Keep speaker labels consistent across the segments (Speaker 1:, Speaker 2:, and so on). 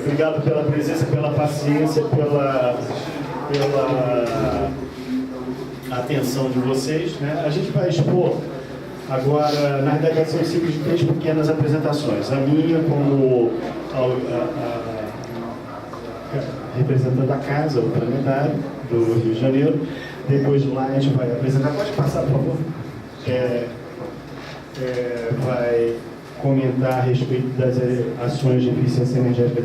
Speaker 1: Obrigado pela presença, pela paciência, pela atenção de vocês, né? A gente vai expor agora, na verdade, vai ser um ciclo de 3 pequenas apresentações. A minha como representando a casa, o planetário do Rio de Janeiro. Depois lá a gente vai apresentar. Pode passar, por favor. Vai comentar a respeito das ações de eficiência energética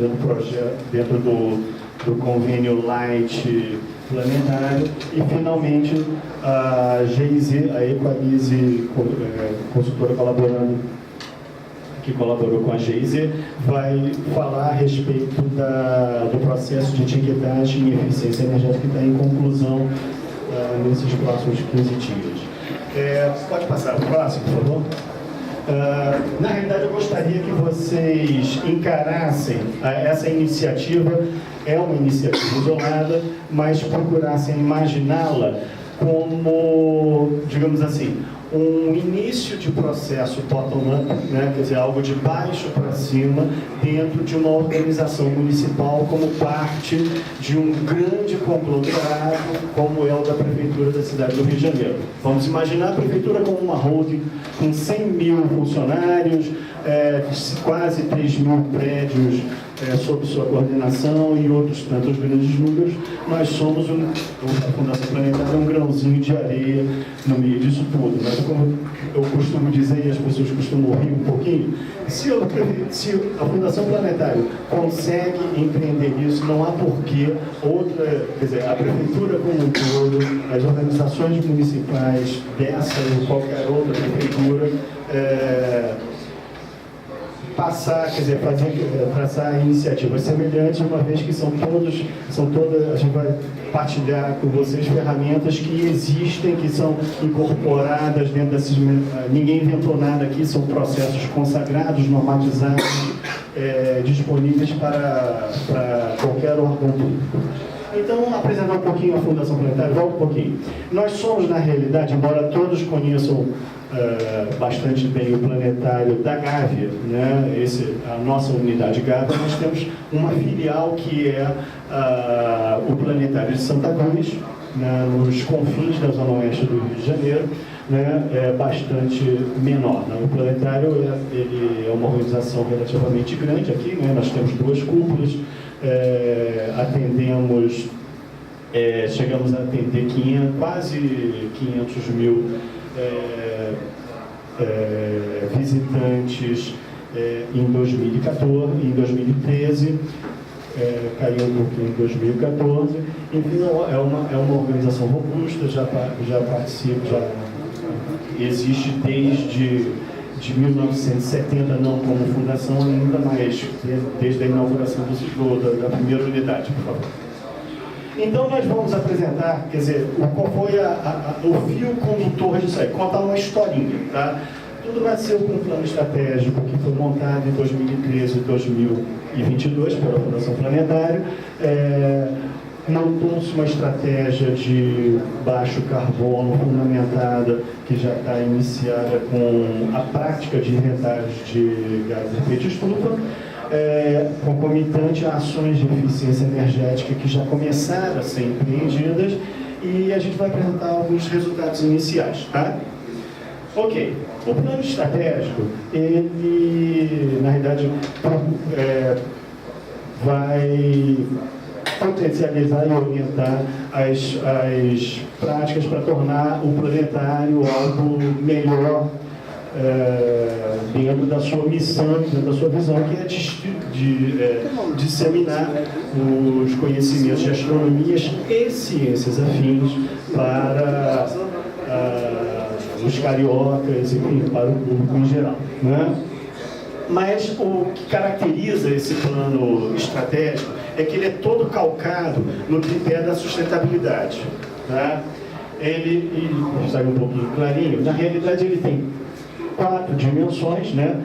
Speaker 1: dentro do convênio Light planetário. E, finalmente, a GIZ, a Equalize, consultora que colaborou com a GIZ, vai falar a respeito do processo de etiquetagem e eficiência energética que está em conclusão nesses próximos 15 dias. Pode passar para o próximo, por favor? Na realidade, eu gostaria que vocês encarassem essa iniciativa, é uma iniciativa isolada, mas procurassem imaginá-la como, digamos assim, um início de processo bottom-up, né? Quer dizer, algo de baixo para cima, dentro de uma organização municipal como parte de um grande conglomerado, como é o da Prefeitura da cidade do Rio de Janeiro. Vamos imaginar a Prefeitura como uma holding com 100 mil funcionários, quase 3 mil prédios sob sua coordenação e outros tantos grandes números. Nós somos, a Fundação Planetária, um grãozinho de areia no meio disso tudo. Mas, como eu costumo dizer, e as pessoas costumam rir um pouquinho, se a Fundação Planetária consegue empreender isso, não há porquê a Prefeitura como um todo, as organizações municipais dessa ou qualquer outra prefeitura, traçar iniciativas semelhantes, uma vez que são todas, a gente vai partilhar com vocês ferramentas que existem, que são incorporadas dentro desses, ninguém inventou nada aqui, são processos consagrados, normatizados, disponíveis para qualquer órgão público. Então, apresentar um pouquinho a Fundação Planetária, volta um pouquinho. Nós somos, na realidade, embora todos conheçam bastante bem o planetário da Gávea, né? A nossa unidade Gávea, nós temos uma filial que é o planetário de Santa Cruz, né? Nos confins da zona oeste do Rio de Janeiro, né? É bastante menor, né? O planetário ele é uma organização relativamente grande aqui, né? Nós temos 2 cúpulas, chegamos a atender quase 500 mil visitantes em 2014, em 2013, caiu um pouquinho em 2014. Enfim, é uma organização robusta, já participa, já existe desde 1970, não como fundação ainda, mas desde a inauguração da primeira unidade, por favor. Então, nós vamos apresentar, quer dizer, qual foi o fio condutor disso aí, contar uma historinha, tá? Tudo nasceu com um plano estratégico que foi montado em 2013 e 2022 pela Fundação Planetário. Montou-se uma estratégia de baixo carbono fundamentada, que já está iniciada com a prática de inventários de gases de efeito estufa, concomitante a ações de eficiência energética que já começaram a ser empreendidas, e a gente vai apresentar alguns resultados iniciais, tá? Ok, o plano estratégico, ele, na realidade, vai potencializar e orientar as práticas para tornar o planetário algo melhor dentro da sua missão, dentro da sua visão, que é de disseminar os conhecimentos de astronomias e ciências afins para os cariocas, enfim, para o público em geral, né? Mas o que caracteriza esse plano estratégico é que ele é todo calcado no tripé da sustentabilidade, tá? Ele sai um pouquinho clarinho, na realidade ele tem 4 dimensões, né?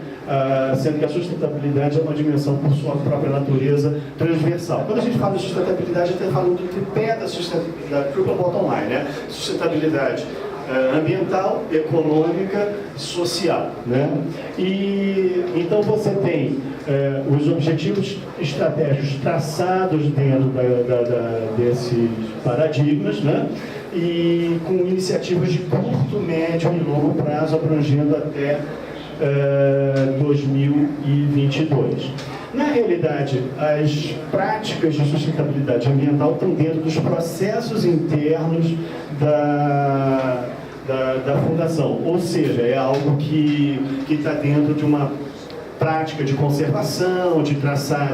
Speaker 1: Sendo que a sustentabilidade é uma dimensão por sua própria natureza transversal. Quando a gente fala de sustentabilidade, a gente está falando do tripé da sustentabilidade, triple bottom line, né? Sustentabilidade ambiental, econômica social, né? E então você tem os objetivos estratégicos traçados dentro desses paradigmas, né? E com iniciativas de curto, médio e longo prazo abrangendo até 2022. Na realidade, as práticas de sustentabilidade ambiental estão dentro dos processos internos da Fundação, ou seja, é algo que está dentro de uma prática de conservação, de traçar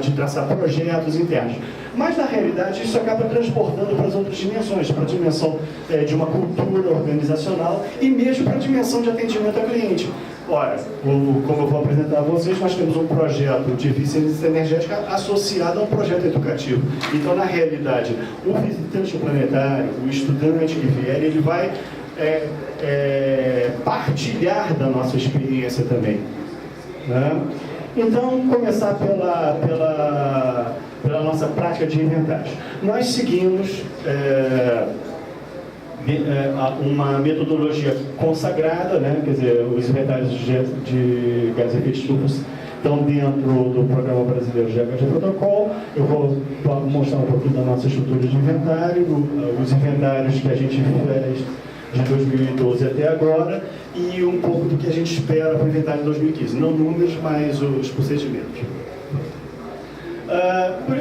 Speaker 1: projetos internos. Mas, na realidade, isso acaba transportando para as outras dimensões, para a dimensão de uma cultura organizacional e mesmo para a dimensão de atendimento ao cliente. Ora, como eu vou apresentar a vocês, nós temos um projeto de eficiência energética associado a um projeto educativo. Então, na realidade, o visitante planetário, o estudante que vier, ele vai partilhar da nossa experiência também, né? Então, começar pela nossa prática de inventários. Nós seguimos uma metodologia consagrada, né? Quer dizer, os inventários de gases de efeito estufa estão dentro do Programa Brasileiro de GHG Protocol. Eu vou mostrar um pouquinho da nossa estrutura de inventário, os inventários que a gente fez de 2012 até agora e um pouco do que a gente espera para o inventário de 2015. Não números, mas os procedimentos.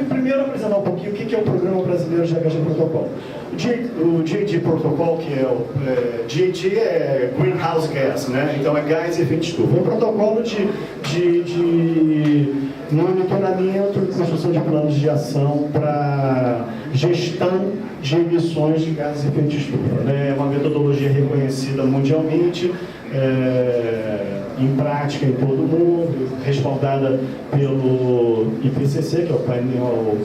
Speaker 1: Primeiro, apresentar um pouquinho o que é o Programa Brasileiro de GHG Protocol. O GHG Protocol, que GHG é Greenhouse Gas, né? Então é gás de efeito estufa. É um protocolo de monitoramento e construção de planos de ação para gestão de emissões de gases de efeito estufa, né? É uma metodologia reconhecida mundialmente, em prática em todo o mundo, respaldada pelo IPCC, que é o painel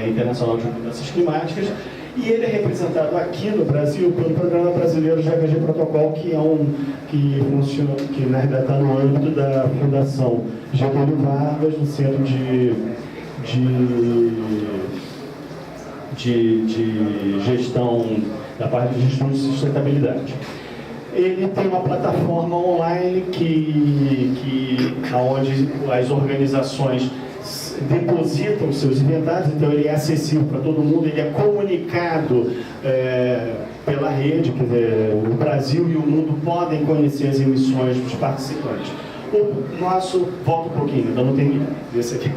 Speaker 1: internacional de mudanças climáticas, e ele é representado aqui no Brasil pelo Programa Brasileiro de GHG Protocol, que funciona, que na realidade está no âmbito da Fundação Getúlio Vargas, no Centro de gestão, da parte de gestão de sustentabilidade. Ele tem uma plataforma online onde as organizações depositam seus inventários, então ele é acessível para todo mundo, ele é comunicado pela rede, quer dizer, o Brasil e o mundo podem conhecer as emissões dos participantes. O nosso, volta um pouquinho, ainda não terminei, esse aqui.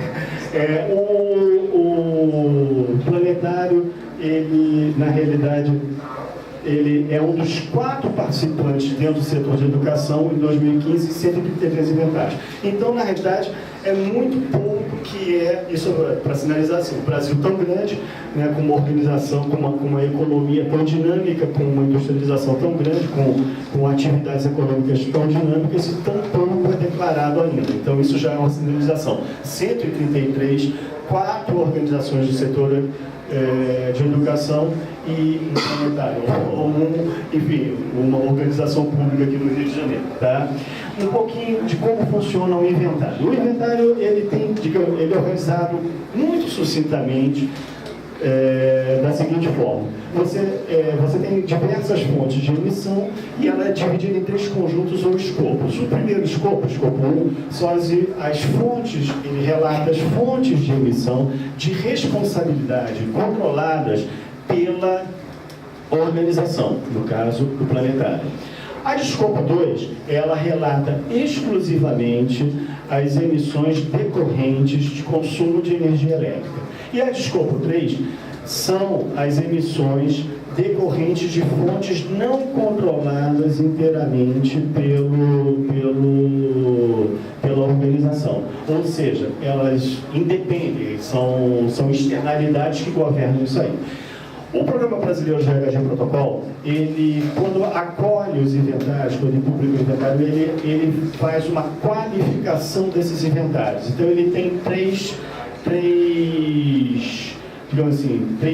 Speaker 1: O planetário, ele, na realidade, ele é um dos 4 participantes dentro do setor de educação em 2015, 133 inventários. Então, na realidade, é muito pouco que isso para sinalizar assim, o Brasil tão grande, né, com uma organização, com uma economia tão dinâmica, com uma industrialização tão grande, com atividades econômicas tão dinâmicas, e tão pouco é declarado ainda. Então, isso já é uma sinalização. 133, 4 organizações do setor de educação e um planetário, enfim, uma organização pública aqui no Rio de Janeiro, tá? Um pouquinho de como funciona o inventário. O inventário, ele é organizado muito sucintamente da seguinte forma. Você tem diversas fontes de emissão e ela é dividida em 3 conjuntos ou escopos. O primeiro escopo, o escopo 1, são as fontes, ele relata as fontes de emissão de responsabilidade controladas pela organização, no caso do planetário. A de escopo 2, ela relata exclusivamente as emissões decorrentes de consumo de energia elétrica. E a de escopo 3 são as emissões decorrentes de fontes não controladas inteiramente pela organização. Ou seja, elas independem, são externalidades que governam isso aí. O Programa Brasileiro de GHG Protocol, ele, quando acolhe os inventários, quando ele publica o inventário, ele faz uma qualificação desses inventários. Então, ele tem três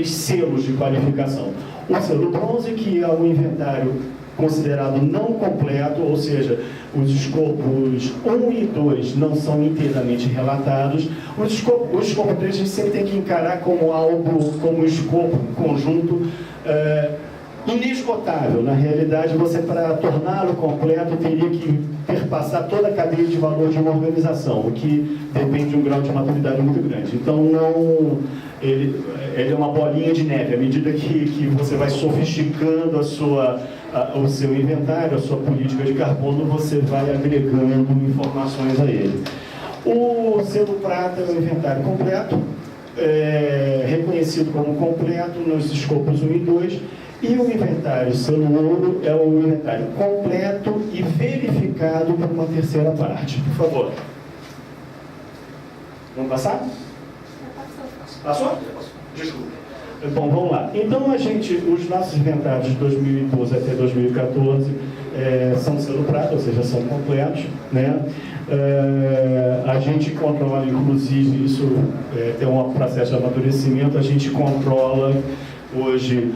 Speaker 1: selos de qualificação. O selo bronze, que é o inventário considerado não completo, ou seja, os escopos 1 e 2 não são inteiramente relatados. O escopo 3 a gente sempre tem que encarar como algo, como um escopo conjunto inesgotável. Na realidade, você, para torná-lo completo, teria que perpassar toda a cadeia de valor de uma organização, o que depende de um grau de maturidade muito grande. Então, ele é uma bolinha de neve. À medida que você vai sofisticando o seu inventário, a sua política de carbono, você vai agregando informações a ele. O selo prata é o inventário completo, reconhecido como completo nos escopos 1 e 2, e o inventário selo ouro é o inventário completo e verificado por uma terceira parte. Por favor. Vamos passar? Passou? Desculpa. Bom, vamos lá. Então, os nossos inventários de 2012 até 2014 são selo prata, ou seja, são completos, né? A gente controla, inclusive, isso tem um processo de amadurecimento, a gente controla hoje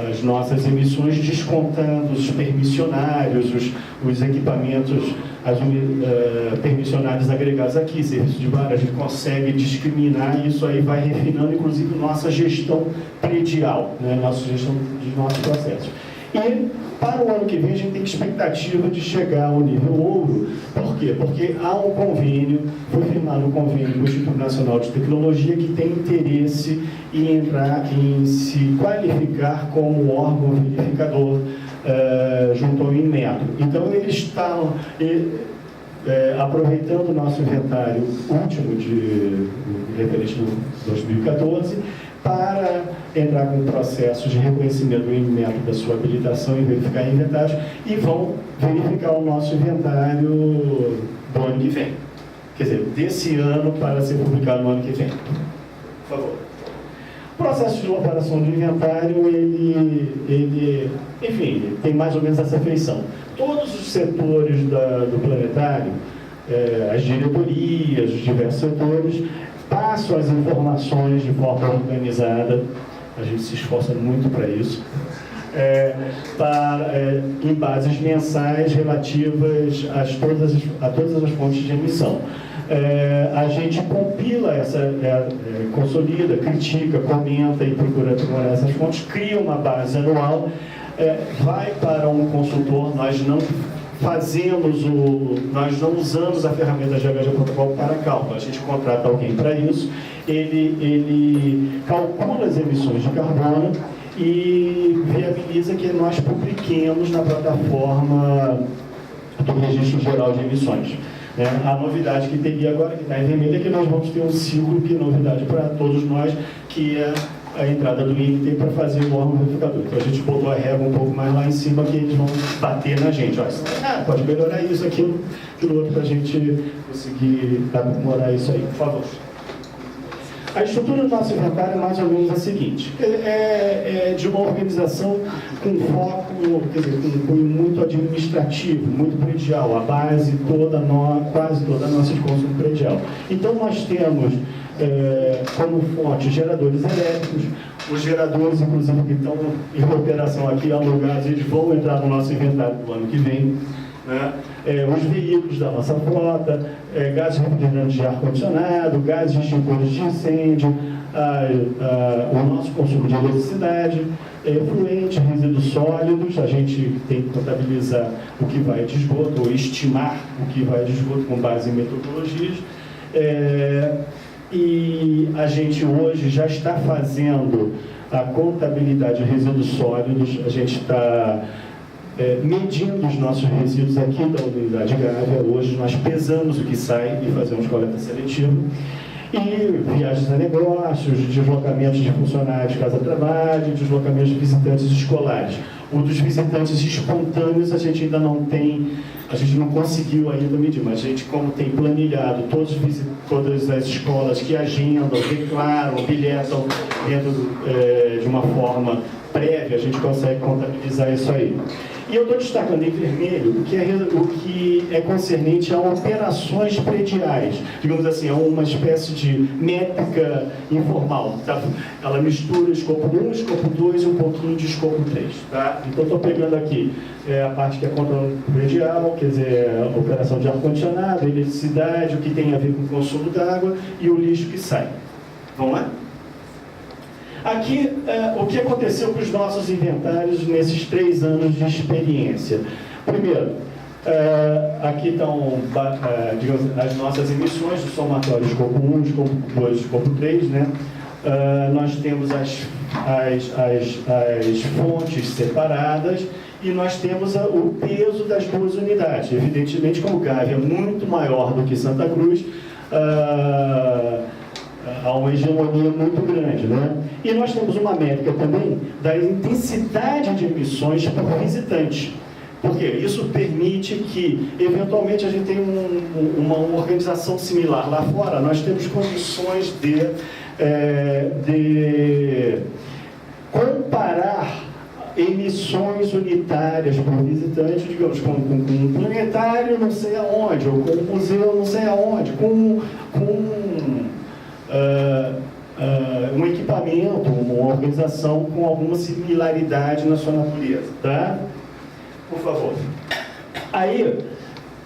Speaker 1: as nossas emissões, descontando os permissionários, os equipamentos permissionários agregados aqui, serviço de bar, a gente consegue discriminar, isso aí vai refinando, inclusive, nossa gestão predial, né, nossa gestão de nossos processos. E para o ano que vem a gente tem expectativa de chegar ao nível ouro. Por quê? Porque há um convênio, foi firmado um convênio com o Instituto Nacional de Tecnologia que tem interesse em entrar, em se qualificar como órgão verificador junto ao Inmetro. Então eles estão aproveitando o nosso inventário último de referente de 2014 para entrar com o processo de reconhecimento do Inmetro da sua habilitação e verificar inventários, e vão verificar o nosso inventário do ano que vem. Quer dizer, desse ano para ser publicado no ano que vem. Por favor. O processo de elaboração de inventário, ele enfim, tem mais ou menos essa feição. Todos os setores do planetário, as diretorias, os diversos setores, passam as informações de forma organizada, a gente se esforça muito para isso, em bases mensais relativas a todas as fontes de emissão. A gente compila consolida, critica, comenta e procura aprimorar essas fontes, cria uma base anual, vai para um consultor. Nós não usamos a ferramenta GHG Protocol para cálculo, a gente contrata alguém para isso, ele calcula as emissões de carbono e viabiliza que nós publiquemos na plataforma do Registro Geral de Emissões. A novidade que teria agora, que está em vermelho, é que nós vamos ter um ciclo, que é novidade para todos nós, que é a entrada do INPE para fazer o órgão verificador. Então a gente botou a régua um pouco mais lá em cima, que eles vão bater na gente. Pode melhorar isso, aquilo outro, para a gente conseguir aprimorar isso aí, por favor. A estrutura do nosso inventário é mais ou menos a seguinte: é de uma organização com foco, quer dizer, com cunho muito administrativo, muito predial, a base quase toda a nossa de consumo predial. Então nós temos como fonte geradores elétricos, os geradores, inclusive, que estão em operação aqui, alugados, eles vão entrar no nosso inventário do ano que vem. Os veículos da nossa frota, gases refrigerantes de ar-condicionado, gases extintores de incêndio, o nosso consumo de eletricidade, efluentes, resíduos sólidos. A gente tem que contabilizar o que vai de esgoto, ou estimar o que vai de esgoto com base em metodologias. E a gente hoje já está fazendo a contabilidade de resíduos sólidos, a gente está medindo os nossos resíduos aqui da unidade Gávea. Hoje nós pesamos o que sai e fazemos coleta seletiva. E viagens a negócios, deslocamentos de funcionários de casa-trabalho, deslocamentos de visitantes escolares. O dos visitantes espontâneos a gente ainda não tem, a gente não conseguiu ainda medir, mas a gente, como tem planilhado todas as escolas que agendam, declaram, bilhetam dentro de uma forma prévia, a gente consegue contabilizar isso aí. E eu estou destacando em vermelho o que é concernente a operações prediais. Digamos assim, é uma espécie de métrica informal. Tá? Ela mistura escopo 1, escopo 2 e um pouquinho de escopo 3. Tá? Então, estou pegando aqui a parte que é controle predial, quer dizer, a operação de ar-condicionado, eletricidade, o que tem a ver com o consumo d'água e o lixo que sai. Vamos lá? aqui o que aconteceu com os nossos inventários nesses 3 anos de experiência. Primeiro, aqui estão digamos, as nossas emissões, o somatório escopo 1, escopo 2, escopo 3, né? Nós temos as fontes separadas e nós temos o peso das 2 unidades. Evidentemente, como Gávea é muito maior do que Santa Cruz, há uma hegemonia muito grande, né? E nós temos uma métrica também da intensidade de emissões por visitante. Por quê? Isso permite que, eventualmente, a gente tenha uma organização similar lá fora. Nós temos condições de comparar emissões unitárias por visitante, digamos, com um planetário não sei aonde, ou com um museu não sei aonde, com um equipamento, uma organização com alguma similaridade na sua natureza, tá? Por favor. Aí,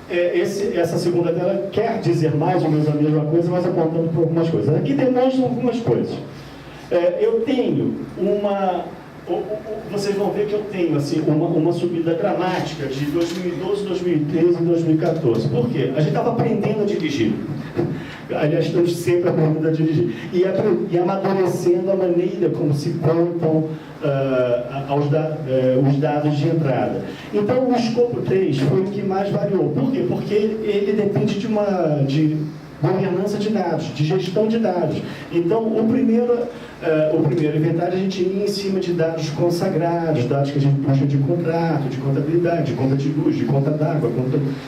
Speaker 1: essa segunda tela quer dizer mais ou menos a mesma coisa, mas apontando por algumas coisas. Aqui demonstra algumas coisas. Eu tenho vocês vão ver que eu tenho assim, uma subida dramática de 2012, 2013 e 2014. Por quê? A gente estava aprendendo a dirigir. Aliás, estamos sempre aprendendo a dirigir. E amadurecendo a maneira como se contam os dados de entrada. Então, o escopo 3 foi o que mais variou. Por quê? Porque ele depende de governança de dados, de gestão de dados. Então, o primeiro inventário a gente ia em cima de dados consagrados, dados que a gente puxa de contrato, de contabilidade, de conta de luz, de conta d'água,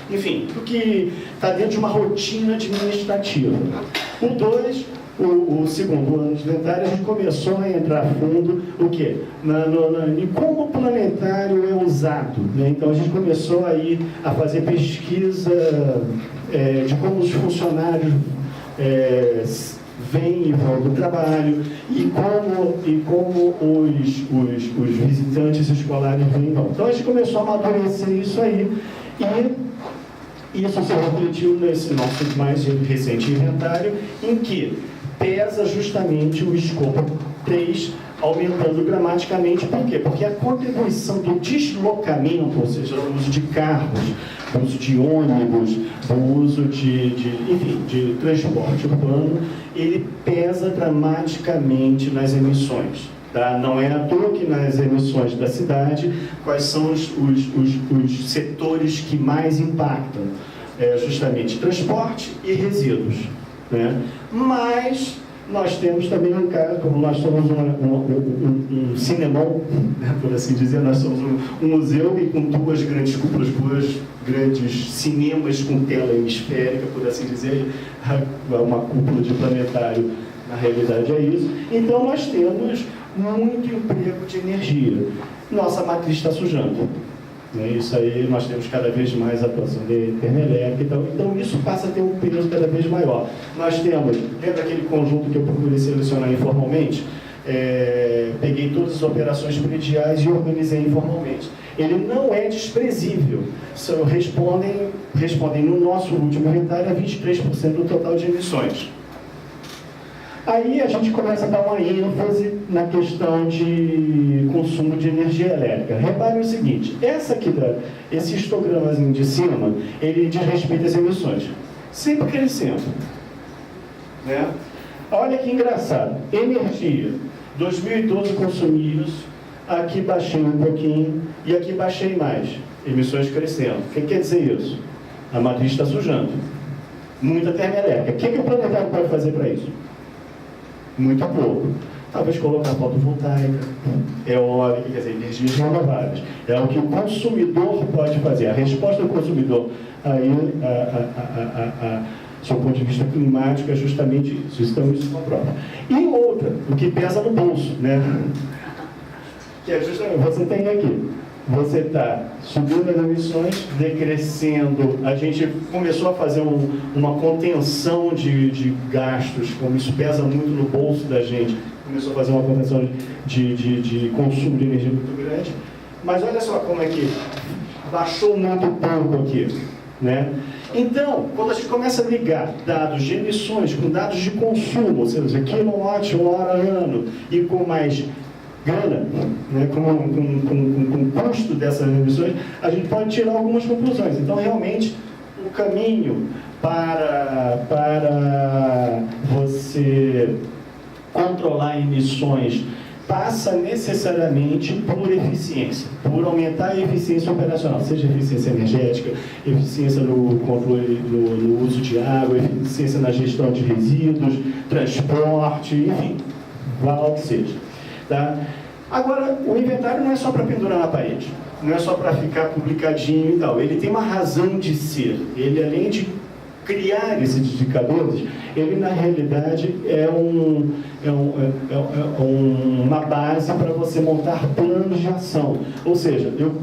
Speaker 1: enfim, do que está dentro de uma rotina administrativa. O 2, o segundo ano de inventário, a gente começou a entrar a fundo o quê? Em como o planetário é usado, né? Então a gente começou aí a fazer pesquisa de como os funcionários vêm e vão do trabalho e como os visitantes escolares vêm e vão. Então a gente começou a amadurecer isso aí e isso se refletiu nesse nosso mais recente inventário, em que pesa justamente o escopo 3, aumentando dramaticamente. Por quê? Porque a contribuição do deslocamento, ou seja, o uso de carros, o uso de ônibus, o uso de transporte urbano, ele pesa dramaticamente nas emissões. Tá? Não é à toa que nas emissões da cidade, quais são os setores que mais impactam? Justamente transporte e resíduos. Né? Mas nós temos também um caso, como nós somos um cinemão, né, por assim dizer, nós somos um museu e com 2 grandes cúpulas, 2 grandes cinemas com tela hemisférica, por assim dizer, uma cúpula de planetário, na realidade é isso. Então nós temos muito emprego de energia. Nossa matriz está sujando. Isso aí, nós temos cada vez mais atuação de termoelétrica, então isso passa a ter um peso cada vez maior. Nós temos, dentro daquele conjunto que eu procurei selecionar informalmente, peguei todas as operações prediais e organizei informalmente. Ele não é desprezível, respondem no nosso último inventário a 23% do total de emissões. Aí a gente começa a dar uma ênfase na questão de consumo de energia elétrica. Repare o seguinte, esse histogramazinho de cima, ele diz respeito às emissões. Sempre crescendo. Né? Olha que engraçado. Energia, 2012 consumidos, aqui baixei um pouquinho e aqui baixei mais. Emissões crescendo. O que quer dizer isso? A matriz está sujando. Muita termoelétrica. O que o planetário pode fazer para isso? Muito pouco. Talvez colocar fotovoltaica, eólica, quer dizer, energias renováveis. É o que o consumidor pode fazer. A resposta do consumidor aí, do ponto de vista climático, é justamente isso. Então, isso comprova. E outra, o que pesa no bolso, né? Que é justamente, você tem aqui. Você está subindo as emissões, decrescendo. A gente começou a fazer uma contenção de gastos, como isso pesa muito no bolso da gente, começou a fazer uma contenção de consumo de energia muito grande. Mas olha só como é que baixou muito pouco aqui. né? Então, quando a gente começa a ligar dados de emissões com dados de consumo, ou seja, quilowatt-hora ano, e com mais grana, né, com o custo dessas emissões, a gente pode tirar algumas conclusões. Então, realmente, o caminho para você controlar emissões passa necessariamente por eficiência, por aumentar a eficiência operacional, seja eficiência energética, eficiência no controle, no uso de água, eficiência na gestão de resíduos, transporte, enfim, lá o que seja. Tá? Agora, o inventário não é só para pendurar na parede, não é só para ficar publicadinho e tal, ele tem uma razão de ser, ele além de criar esses indicadores, ele na realidade é uma base para você montar planos de ação. Ou seja, eu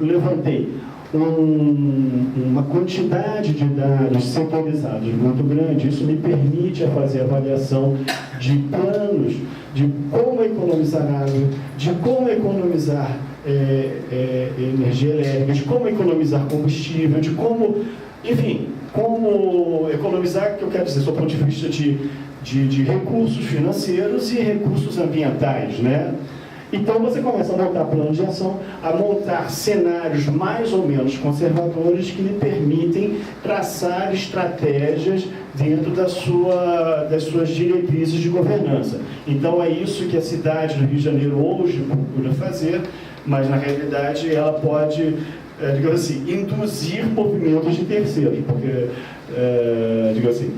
Speaker 1: levantei uma quantidade de dados setorizados muito grande, isso me permite fazer avaliação de planos, de como economizar água, de como economizar energia elétrica, de como economizar combustível, de como, enfim, como economizar, que eu quero dizer, do ponto de vista de recursos financeiros e recursos ambientais, né? Então você começa a montar planos de ação, a montar cenários mais ou menos conservadores que lhe permitem traçar estratégias dentro das suas diretrizes de governança. Então é isso que a cidade do Rio de Janeiro hoje procura fazer, mas na realidade ela pode, digamos assim, induzir movimentos de terceiros, porque, digamos assim,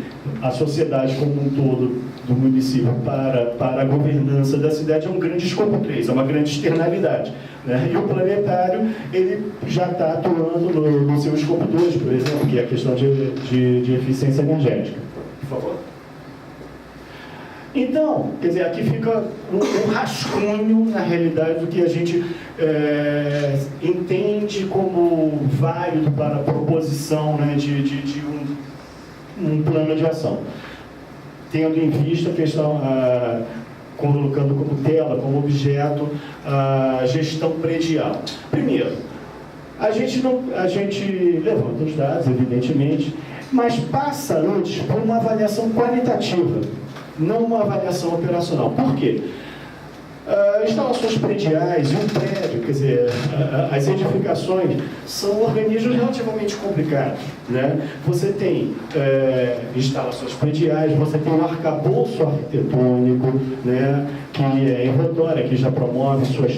Speaker 1: a sociedade como um todo do município para a governança da cidade é um grande escopo 3, é uma grande externalidade, né? E o planetário, ele já está atuando no seu escopo 2, por exemplo, que é a questão de eficiência energética. Por favor. Então, quer dizer, aqui fica um rascunho, na realidade, do que a gente entende como válido para a proposição, né, de um plano de ação. Tendo em vista a questão, colocando como tela, como objeto, a gestão predial. Primeiro, a gente levanta os dados, evidentemente, mas passa antes por uma avaliação qualitativa, não uma avaliação operacional. Por quê? Instalações prediais e um prédio, quer dizer, as edificações são organismos relativamente complicados, né? Você tem instalações prediais, você tem um arcabouço arquitetônico, né, que é em rotória, que já promove suas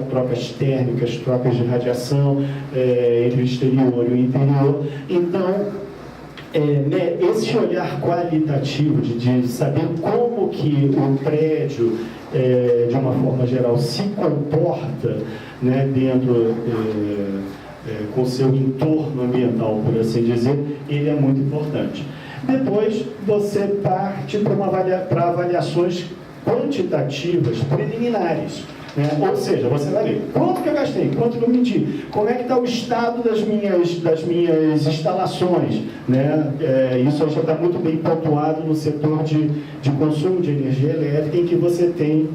Speaker 1: trocas térmicas, trocas de radiação entre o exterior e o interior. Então, esse olhar qualitativo de saber como que o prédio, de uma forma geral, se comporta, né, dentro, com seu entorno ambiental, por assim dizer, ele é muito importante. Depois, você parte para avaliações quantitativas preliminares. Ou seja, você vai ver quanto que eu gastei, quanto que eu medi, como é que está o estado das minhas instalações, né? Isso já está muito bem pontuado no setor de consumo de energia elétrica, em que você tem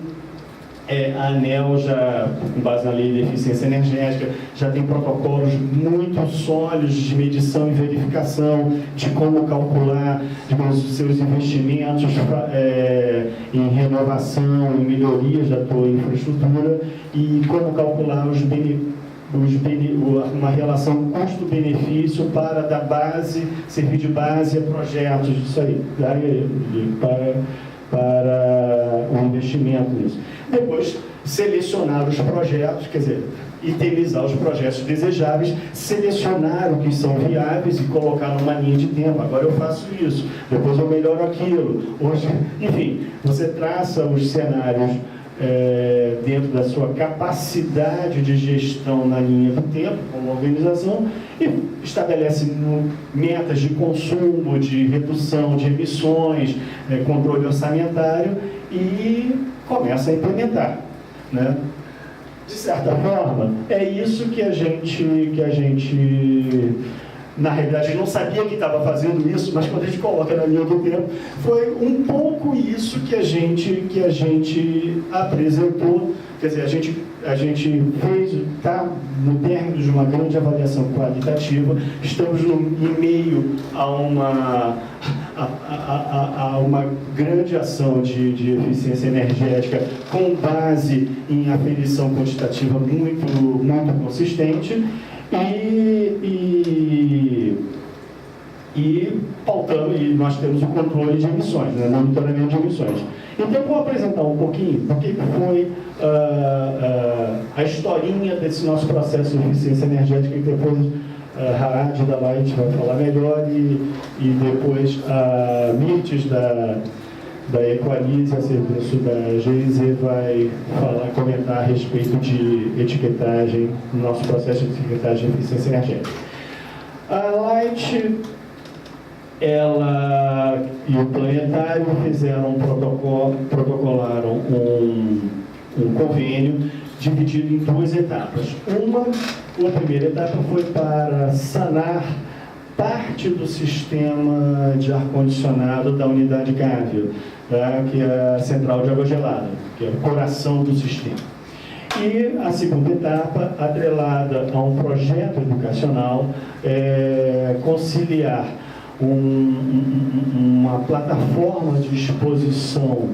Speaker 1: a ANEEL, já com base na lei de eficiência energética, já tem protocolos muito sólidos de medição e verificação de como calcular os seus investimentos em renovação, em melhorias da tua infraestrutura e como calcular uma relação custo-benefício para dar base, servir de base a projetos, isso aí, para o investimento nisso. Depois, selecionar os projetos, quer dizer, itemizar os projetos desejáveis, selecionar o que são viáveis e colocar numa linha de tempo. Agora eu faço isso, depois eu melhoro aquilo. Hoje, enfim, você traça os cenários dentro da sua capacidade de gestão na linha do tempo, como organização, e estabelece metas de consumo, de redução de emissões, controle orçamentário e começa a implementar, né? De certa forma, é isso que a gente na realidade, não sabia que estava fazendo isso, mas quando a gente coloca na linha do tempo, foi um pouco isso que a gente apresentou. Quer dizer, a gente a gente está no término de uma grande avaliação qualitativa, estamos em meio a uma grande ação de eficiência energética com base em aferição quantitativa muito consistente e pautando, e nós temos o controle de emissões, né, monitoramento de emissões. Então, eu vou apresentar um pouquinho o que foi a historinha desse nosso processo de eficiência energética, que depois Harad da Light vai falar melhor, e depois a Mirtes da Equalise, a serviço da GIZ, vai comentar a respeito de etiquetagem, no nosso processo de etiquetagem de eficiência energética. A Light, ela e o Planetário protocolaram um convênio dividido em duas etapas. A primeira etapa foi para sanar parte do sistema de ar-condicionado da unidade Gávea, que é a central de água gelada, que é o coração do sistema. E a segunda etapa, atrelada a um projeto educacional, conciliar uma plataforma de exposição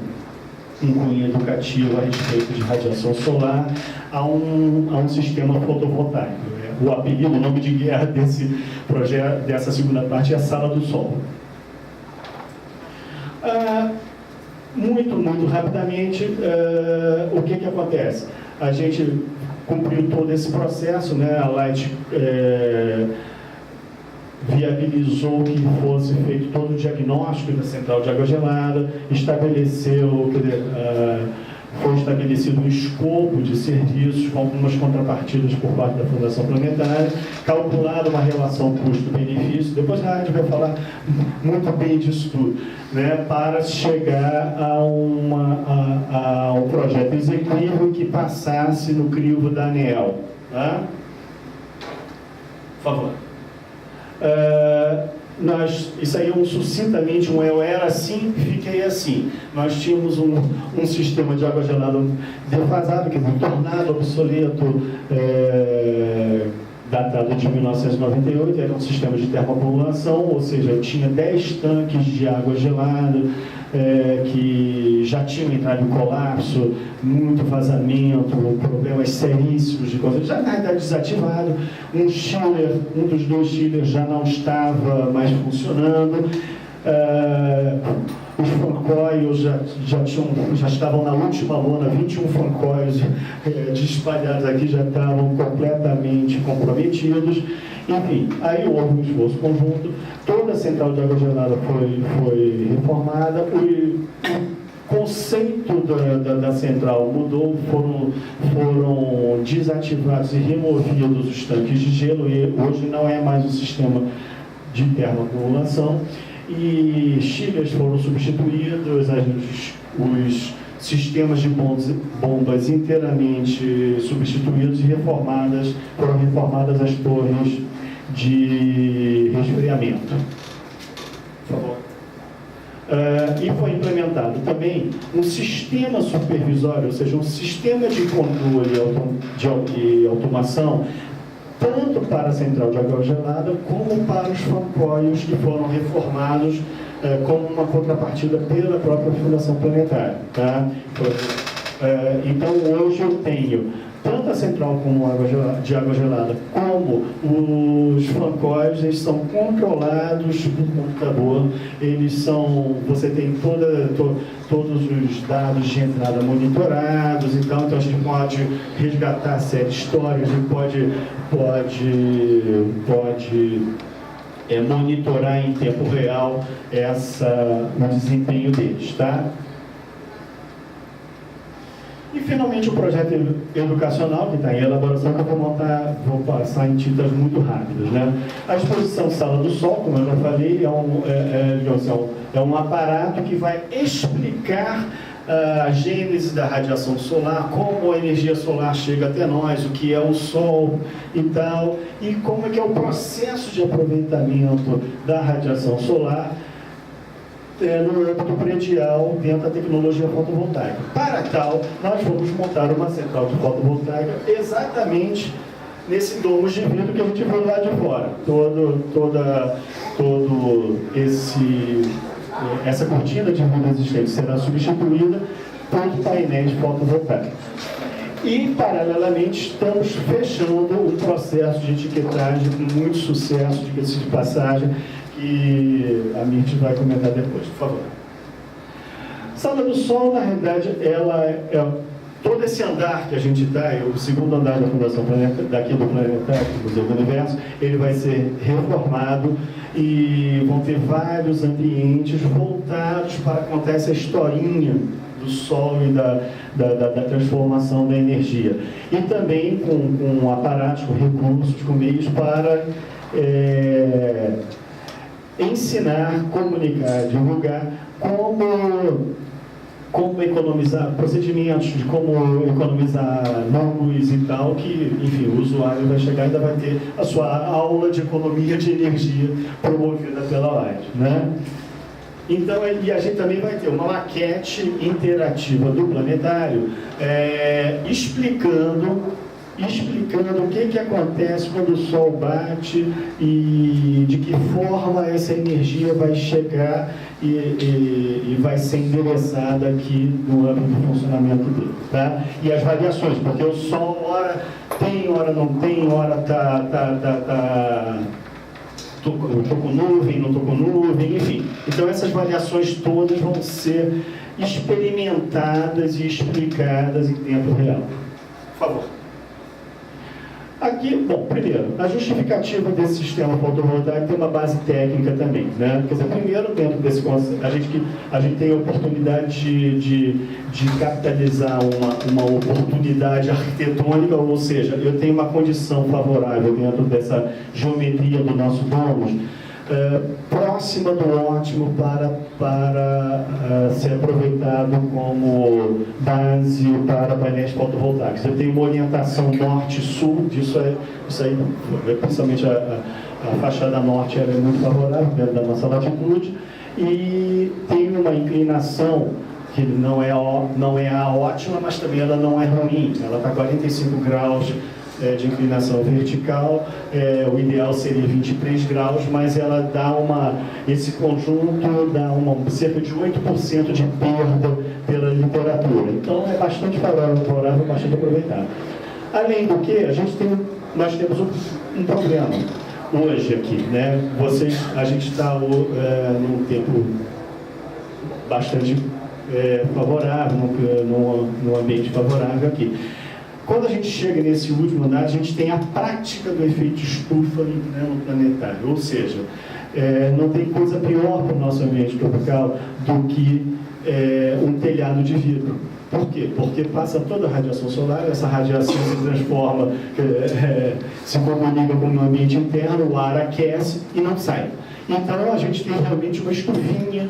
Speaker 1: em cunho educativo a respeito de radiação solar a um sistema fotovoltaico. O apelido, o nome de guerra desse projeto, dessa segunda parte, é a Sala do Sol. Muito rapidamente, o que acontece? A gente cumpriu todo esse processo, né? A Light viabilizou que fosse feito todo o diagnóstico da central de água gelada, foi estabelecido um escopo de serviços com algumas contrapartidas por parte da Fundação Planetária, calculada uma relação custo-benefício, depois a gente vai falar muito bem disso tudo, né, para chegar a um projeto executivo que passasse no crivo da ANEEL. Tá? Por favor. Isso aí é sucintamente eu era assim, fiquei assim. Nós tínhamos um sistema de água gelada defasado, quer dizer, tornado obsoleto, datado de 1998, era um sistema de termoacumulação, ou seja, eu tinha 10 tanques de água gelada, que já tinham entrado em colapso, muito vazamento, problemas seríssimos de coisa, já na realidade desativado. Um dos dois chillers já não estava mais funcionando. Os fancoils já estavam na última lona, 21 fancoils espalhados aqui já estavam completamente comprometidos. Enfim, aí houve um esforço conjunto, toda a central de água gelada foi reformada, o conceito da central mudou, foram desativados e removidos os tanques de gelo, e hoje não é mais um sistema de termoacumulação, e chillers foram substituídos, os sistemas de bombas inteiramente substituídos e foram reformadas as torres de resfriamento. Por favor. E foi implementado também um sistema supervisório, ou seja, um sistema de controle e automação, tanto para a central de água gelada, como para os fancoils que foram reformados como uma contrapartida pela própria Fundação Planetária. Tá? Então, hoje eu tenho tanto a central de água gelada como os fancoils, eles são controlados por computador, você tem todos os dados de entrada monitorados, então a gente pode resgatar séries históricas, a gente pode monitorar em tempo real o desempenho deles, tá? E, finalmente, o projeto educacional, que está em elaboração, que eu vou passar em tintas muito rápidas, né? A exposição Sala do Sol, como eu já falei, é um aparato que vai explicar a gênese da radiação solar, como a energia solar chega até nós, o que é o Sol e tal, e como é que é o processo de aproveitamento da radiação solar, no âmbito predial dentro da tecnologia fotovoltaica. Para tal, nós vamos montar uma central de fotovoltaica exatamente nesse domo de vidro que a gente vê lá de fora. Essa cortina de vidro existente será substituída por painéis fotovoltaicos. E, paralelamente, estamos fechando um processo de etiquetagem com muito sucesso, diga-se de passagem, que a Mirth vai comentar depois, por favor. Sala do Sol, na realidade, ela é todo esse andar que a gente está, o segundo andar da Fundação daqui do Planetário, do Museu do Universo, ele vai ser reformado e vão ter vários ambientes voltados para contar essa historinha do Sol e da transformação da energia. E também com aparatos, com recursos, com meios para ensinar, comunicar, divulgar como economizar, procedimentos de como economizar luz e tal, que, enfim, o usuário vai chegar e ainda vai ter a sua aula de economia de energia promovida pela Light, né? Então, e a gente também vai ter uma maquete interativa do planetário explicando o que acontece quando o Sol bate e de que forma essa energia vai chegar e vai ser endereçada aqui no âmbito do funcionamento dele, tá? E as variações, porque o Sol, hora tem, hora não tem, hora estou com nuvem, não estou com nuvem, enfim. Então essas variações todas vão ser experimentadas e explicadas em tempo real. Por favor. Aqui, bom, primeiro, a justificativa desse sistema fotovoltaico tem uma base técnica também, né? Quer dizer, primeiro, dentro desse conceito, a gente tem a oportunidade de capitalizar uma oportunidade arquitetônica, ou seja, eu tenho uma condição favorável dentro dessa geometria do nosso domus, próxima do ótimo para ser aproveitado como base para painéis fotovoltaicos. Eu tenho uma orientação norte-sul, isso aí, principalmente a fachada norte é muito favorável dentro da nossa latitude, e tem uma inclinação que não é a ótima, mas também ela não é ruim, ela está 45 graus de inclinação vertical, o ideal seria 23 graus, mas ela dá esse conjunto dá cerca de 8% de perda pela literatura. Então é bastante favorável, bastante aproveitado. Além do que, nós temos um problema hoje aqui, né? A gente está num tempo bastante favorável, num ambiente favorável aqui. Quando a gente chega nesse último andar, a gente tem a prática do efeito estufa no planetário, ou seja, não tem coisa pior para o nosso ambiente tropical do que um telhado de vidro. Por quê? Porque passa toda a radiação solar, essa radiação se transforma, se comunica com o ambiente interno, o ar aquece e não sai. Então a gente tem realmente uma estufinha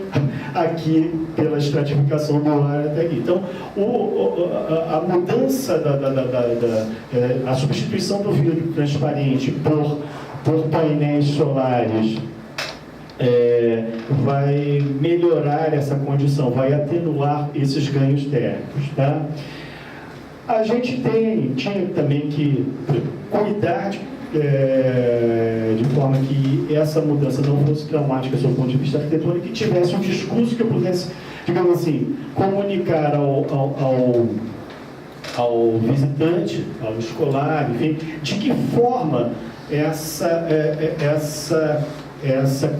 Speaker 1: aqui pela estratificação do ar até aqui. Então a mudança a substituição do vidro transparente por painéis solares vai melhorar essa condição, vai atenuar esses ganhos térmicos, tá? A gente tinha também que cuidar de forma que essa mudança não fosse traumática sob o ponto de vista arquitetônico, que tivesse um discurso que eu pudesse, digamos assim, comunicar ao visitante, ao escolar, enfim, de que forma essa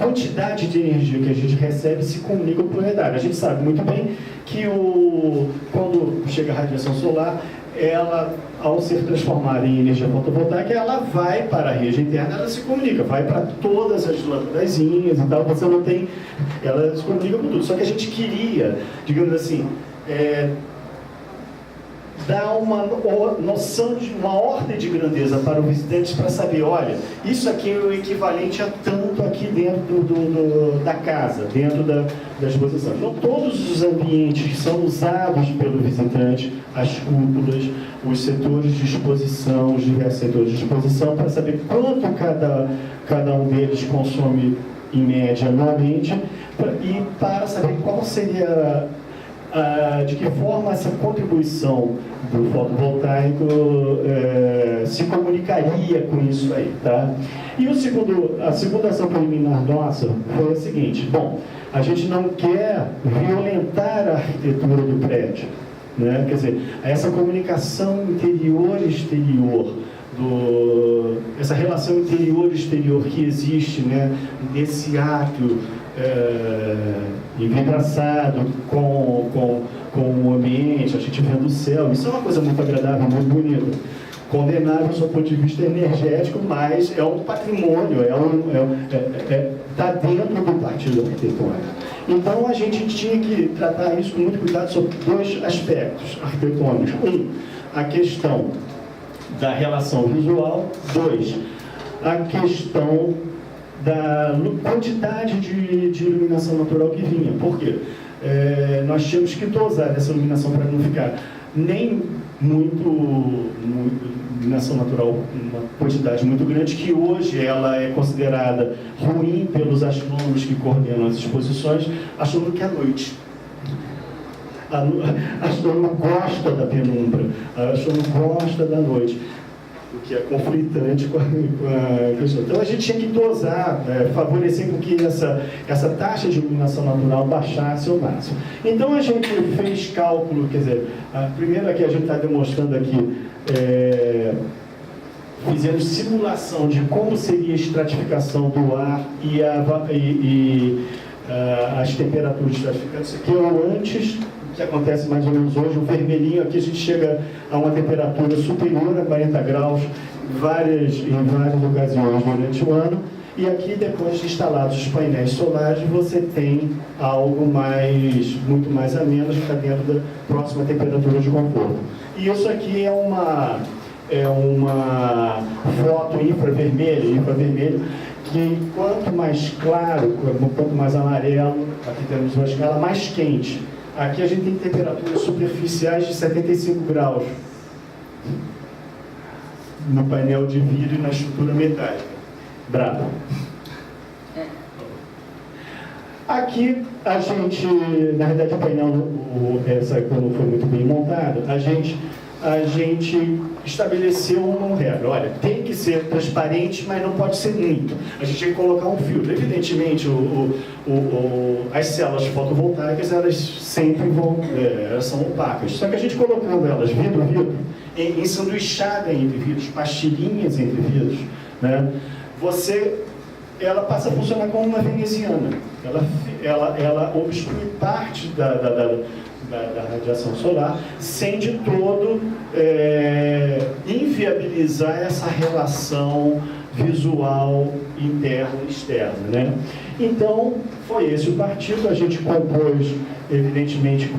Speaker 1: quantidade de energia que a gente recebe se comunica com o planetário. A gente sabe muito bem que quando chega a radiação solar, ela, ao ser transformada em energia fotovoltaica, ela vai para a rede interna, ela se comunica, vai para todas as lâmpadazinhas e tal, você não tem, ela se comunica com tudo. Só que a gente queria, digamos assim, dá uma noção de uma ordem de grandeza para o visitante para saber, olha, isso aqui é o equivalente a tanto aqui dentro da casa, dentro da exposição. Então, todos os ambientes que são usados pelo visitante, as cúpulas, os setores de exposição, os diversos setores de exposição, para saber quanto cada um deles consome em média anualmente, e para saber qual seria de que forma essa contribuição do fotovoltaico se comunicaria com isso aí, tá? E a segunda ação preliminar nossa foi a seguinte: bom, a gente não quer violentar a arquitetura do prédio, né? Quer dizer, essa comunicação interior-exterior, essa relação interior-exterior que existe, né, nesse átrio envidraçado com o ambiente, a gente vendo o céu, isso é uma coisa muito agradável, muito bonita, condenável do ponto de vista energético, mas é um patrimônio, está dentro do partido arquitetônico. Então a gente tinha que tratar isso com muito cuidado sobre dois aspectos arquitetônicos: a questão da relação visual; a questão da quantidade de iluminação natural que vinha. Por quê? Nós tínhamos que dosar essa iluminação para não ficar nem muito iluminação natural, uma quantidade muito grande, que hoje ela é considerada ruim pelos astrônomos que coordenam as exposições, achando que é à noite. A astrônomo gosta da penumbra, a astrônomo gosta da noite, o que é conflitante com a questão. Então a gente tinha que dosar, favorecer com que essa taxa de iluminação natural baixasse ao máximo. Então a gente fez cálculo, quer dizer, primeiro aqui a gente está demonstrando aqui, fizemos simulação de como seria a estratificação do ar e as temperaturas estratificadas. Isso aqui é o antes, que acontece mais ou menos hoje. O vermelhinho aqui a gente chega a uma temperatura superior a 40 graus em várias ocasiões durante o ano, e aqui, depois de instalados os painéis solares, você tem algo muito mais ameno, que está dentro da próxima temperatura de conforto. E isso aqui é uma foto infravermelho, que quanto mais claro, quanto mais amarelo, aqui temos uma escala mais quente. Aqui a gente tem temperaturas superficiais de 75 graus no painel de vidro e na estrutura metálica. Bravo. Aqui a gente, na verdade, o painel, quando foi muito bem montado, a gente estabeleceu uma regra. Olha, tem que ser transparente, mas não pode ser muito. A gente tem que colocar um filtro. Evidentemente, as células fotovoltaicas, elas sempre elas são opacas. Só que a gente colocando elas vidro, ensanduichada entre vidros, pastilhinhas entre vidros, né, ela passa a funcionar como uma veneziana. Ela obstrui parte da radiação solar, sem de todo inviabilizar essa relação visual interna e externa, né? Então, foi esse o partido. A gente compôs, evidentemente,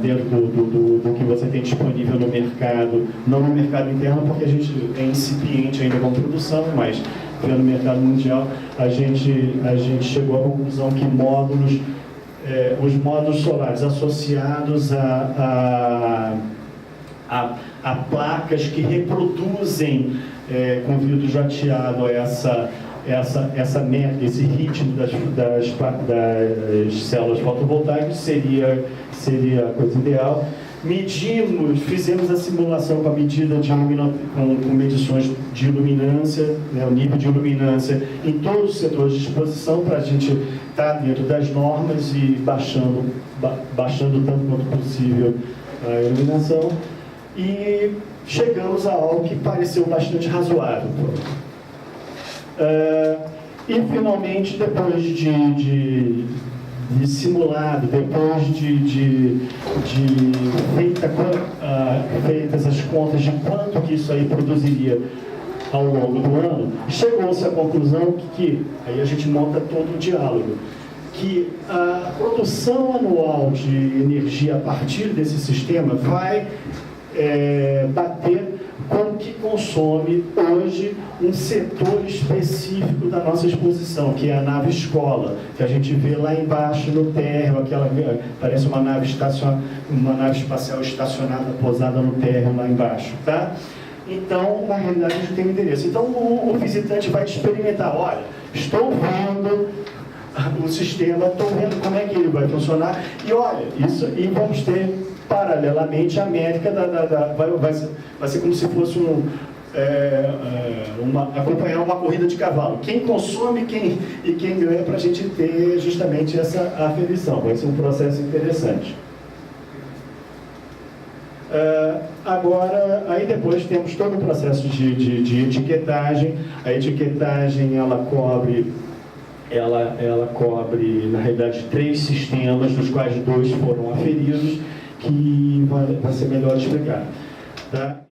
Speaker 1: dentro do que você tem disponível no mercado, não no mercado interno, porque a gente é incipiente ainda com produção, mas no mercado mundial, a gente chegou à conclusão que os módulos solares associados a placas que reproduzem com vidro jateado esse ritmo das células fotovoltaicas seria a coisa ideal. Fizemos a simulação com a medida com medições de iluminância, né, o nível de iluminância em todos os setores de exposição, para a gente estar dentro das normas e baixando tanto quanto possível a iluminação, e chegamos a algo que pareceu bastante razoável. E finalmente, depois de simulado, depois de feitas as contas de quanto que isso aí produziria ao longo do ano, chegou-se à conclusão que aí a gente monta todo o diálogo, que a produção anual de energia a partir desse sistema vai bater com o que consome hoje um setor específico da nossa exposição, que é a nave escola, que a gente vê lá embaixo no térreo, parece uma nave espacial estacionada, posada no térreo lá embaixo, tá? Então, na realidade, a gente tem um endereço. Então, o visitante vai experimentar, olha, estou vendo o sistema, estou vendo como é que ele vai funcionar, e olha, e vamos ter, paralelamente, a métrica vai ser como se fosse acompanhar uma corrida de cavalo. Quem consome e quem ganha, para a gente ter justamente essa aferição. Vai ser um processo interessante. Agora, aí depois temos todo o processo de etiquetagem. A etiquetagem, ela cobre, na realidade, 3 sistemas, dos quais 2 foram aferidos, que vai ser melhor explicar. Tá?